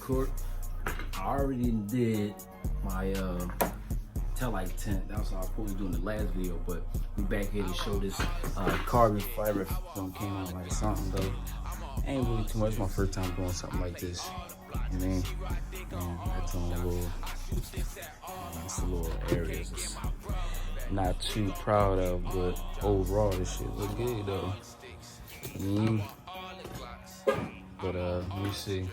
Corb. I already did my taillight tint. That was what I was supposed to do in the last video, but we back here to show this carbon fiber film. Came out like something though. Ain't really too much. It's my first time doing something like this. You know what I mean? That's on a little, it's a little areas. It's not too proud of, but overall this shit look good though. But let me see.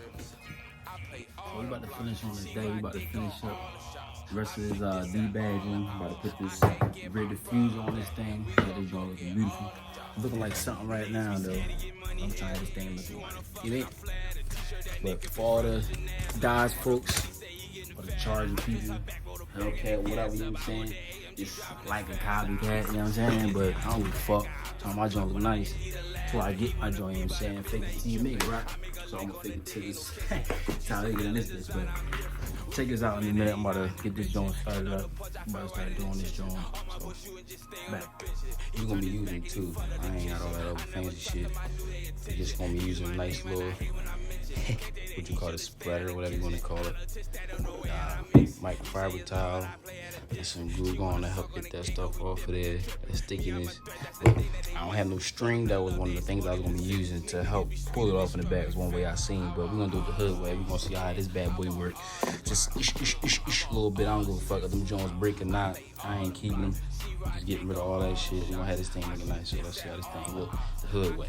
So we about to finish on this day. We about to finish up the rest of this debadging. About to put this red diffuser on this thing. That is going to look beautiful. Looking like something right now though. I'm trying this thing looking like. You know? But for all the guys, folks, or the charging people, Hellcat, whatever, you know what I'm saying? It's like a copycat, you know what I'm saying? But I don't give a fuck. So my joint look nice. Till I get my joint, you know what I'm saying? Fake it till you make it, right? So I'm gonna fake it till this. That's how they get in this bitch, but check this out in a minute. I'm about to get this joint started up. I'm about to start doing this joint. So, back. We're gonna be using it too. I ain't got all that other fancy shit. We're just gonna be using a nice little, what you call it, splatter, whatever you wanna call it. Microfiber towel. And some glue going to help get that stuff off of there, that stickiness. But I don't have no string. That was one of the things I was gonna be using to help pull it off in the back. It's one way I seen, but we're gonna do it the hood way. We're gonna see how this bad boy work. Just a little bit. I don't give a fuck if them joints break or not. I ain't keeping them. Just getting rid of all that shit. We're gonna have this thing looking nice. So let's see how this thing look the hood way.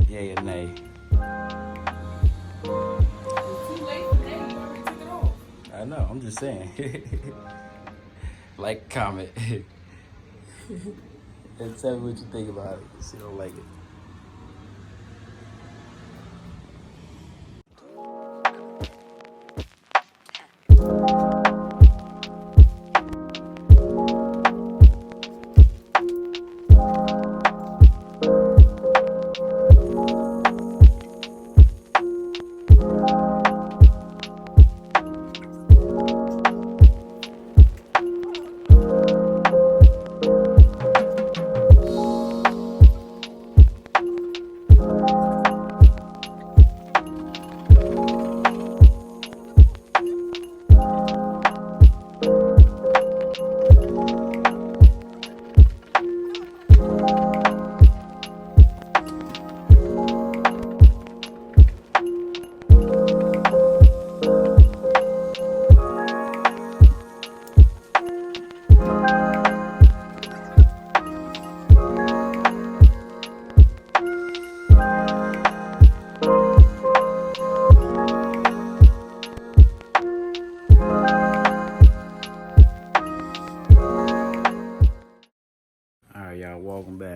Yay or nay? It's too late for that. You already took it off. I know, I'm just saying. Like, comment. And tell me what you think about it. See if you don't like it.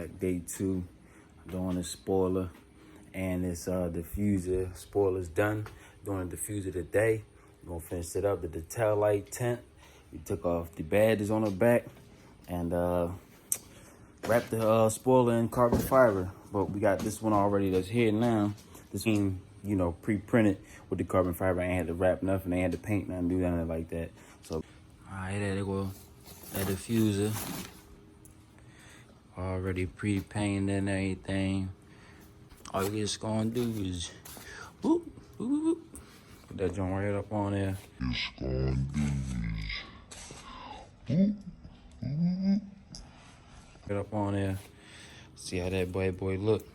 day 2 doing the spoiler and this diffuser. Spoiler's done. Doing the diffuser today. We're gonna finish it up. The tail light tint. We took off the badges on the back and wrapped the spoiler in carbon fiber. But we got this one already that's here now. This one, you know, pre-printed with the carbon fiber. I ain't had to wrap nothing. I ain't had to paint nothing, do nothing like that. So, all right, there they go. That diffuser. Already pre-painted and everything. All you just gonna do is whoop, whoop, whoop. Put that joint right up on there. Just gonna do is whoop, whoop. Right up on there. See how that boy look.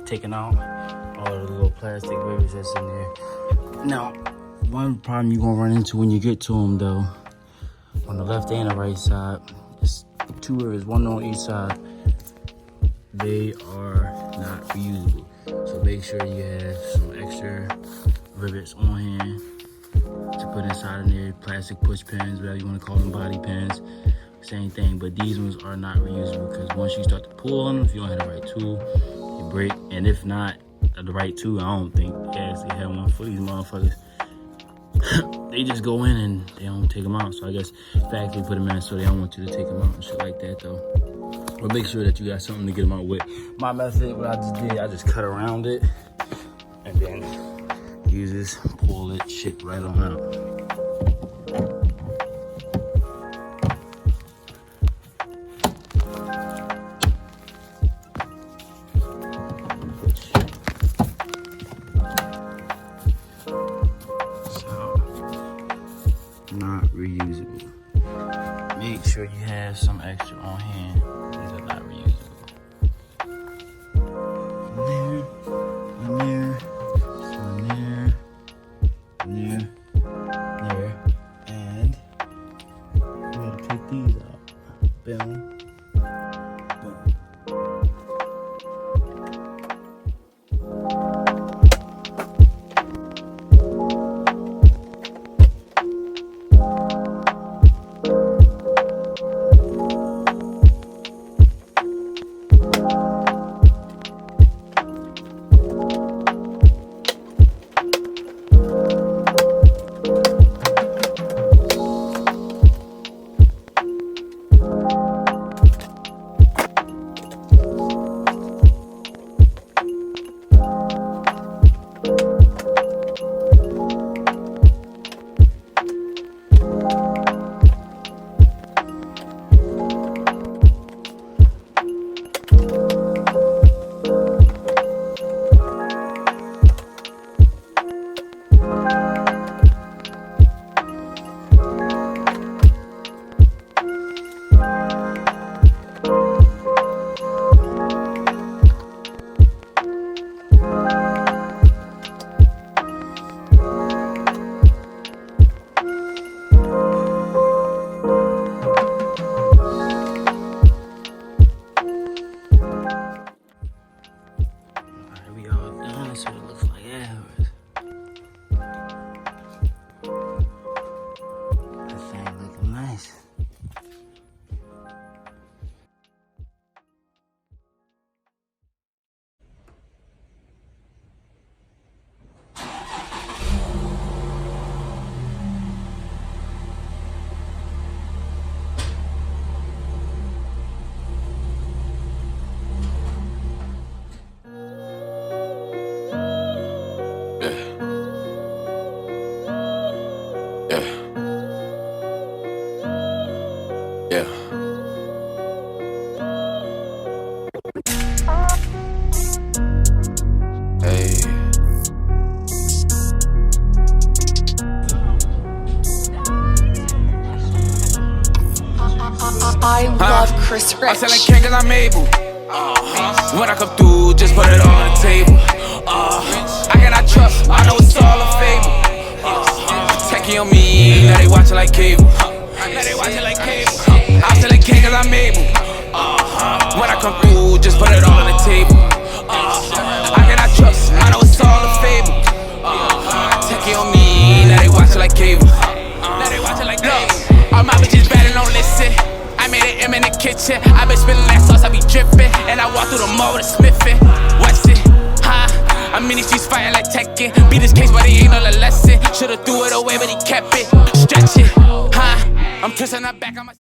Taking out all the little plastic rivets that's in there. Now, one problem you're gonna run into when you get to them though, on the left and the right side, it's 2 rivets, one on each side. They are not reusable. So make sure you have some extra rivets on hand to put inside of there, plastic push pins, whatever you wanna call them, body pins. Same thing, but these ones are not reusable because once you start to pull on them, if you don't have the right tool, you break. And if not the right tool, I don't think they actually have one for these motherfuckers. They just go in and they don't take them out. So I guess factory put them in so they don't want you to take them out and shit like that though. But make sure that you got something to get them out with. My method, what I just did, I just cut around it and then use this, pull it, shit right on out. Not reusable. Make sure you have some extra on hand. These are not reusable. There, and we gotta take these out. Boom. Chris I'm Rich. selling king cause I'm able. When I come through, just put it all on the table. I cannot trust, I know it's all a fable. Techie on me, now they watching like cable. I'm selling king cause I'm able. When I come through, just put it all on the table. I cannot trust, I know it's all a fable. Techie on me, now they watching like cable. Look, all my bitches bad and don't listen. I made an M in the kitchen. I been spilling that sauce, I be dripping. And I walk through the mall with a Smithing. What's it? Huh? I'm in these streets fighting like Tekken. Beat this case, but he ain't no lesson. Should've threw it away, but he kept it. Stretch it. Huh? I'm pressing her back on my